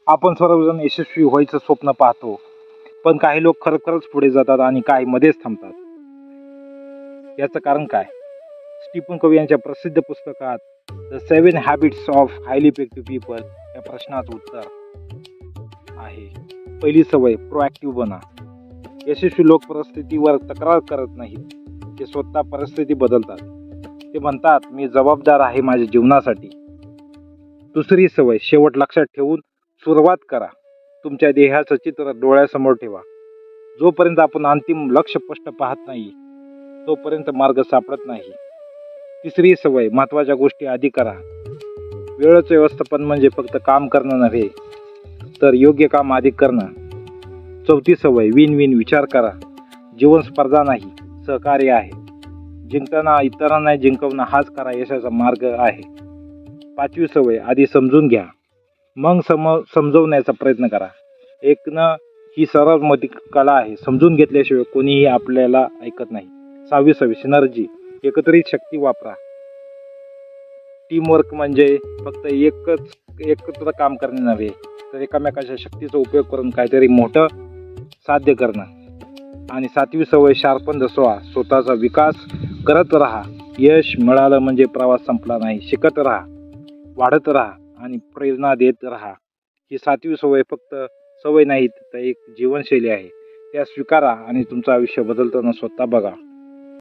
आपण सर्वजण यशस्वी व्हायचं स्वप्न पाहतो, पण काही लोक खरोखरच पुढे जातात आणि काही मध्येच थांबतात. याचं कारण काय? स्टीफन कवी यांच्या प्रसिद्ध पुस्तकात the 7 habits of highly effective people या प्रश्नाचं उत्तर आहे. पहिली सवय, प्रोॲक्टिव्ह बना. यशस्वी लोक परिस्थितीवर तक्रार करत नाहीत, ते स्वतः परिस्थिती बदलतात. ते म्हणतात, मी जबाबदार आहे माझ्या जीवनासाठी. दुसरी सवय, शेवट लक्षात ठेवून सुरुवात करा. तुमच्या ध्येयाचं चित्र डोळ्यासमोर ठेवा. जोपर्यंत आपण अंतिम लक्ष्य स्पष्ट पाहत नाही, तोपर्यंत मार्ग सापडत नाही. तिसरी सवय, महत्त्वाच्या गोष्टी आधी करा. वेळेचं व्यवस्थापन म्हणजे फक्त काम करणं नव्हे, तर योग्य काम आधी करणं. चौथी सवय, विन विन विचार करा. जीवन स्पर्धा नाही, सहकार्य आहे. जिंकताना इतरांना जिंकवणं हाच खरा यशाचा मार्ग आहे. पाचवी सवय, आधी समजून घ्या, मग समजवण्याचा प्रयत्न करा. ऐकणं ही सर्वात मोठी कला आहे. समजून घेतल्याशिवाय कोणीही आपल्याला ऐकत नाही. सहावी सवय, सिनर्जी, एकत्रित शक्ती वापरा. टीमवर्क म्हणजे फक्त एकत्र काम करणे नव्हे, तर एकमेकाच्या शक्तीचा उपयोग करून काहीतरी मोठं साध्य करणं. आणि सातवी सवय, शार्पन द सॉ, स्वतःचा विकास करत राहा. यश मिळालं म्हणजे प्रवास संपला नाही. शिकत राहा, वाढत राहा आणि प्रेरणा देत राहा. ही सातवी सवय फक्त सवय नाही, तर एक जीवनशैली आहे. त्या स्वीकारा आणि तुमचं आयुष्य बदलताना स्वतः बघा.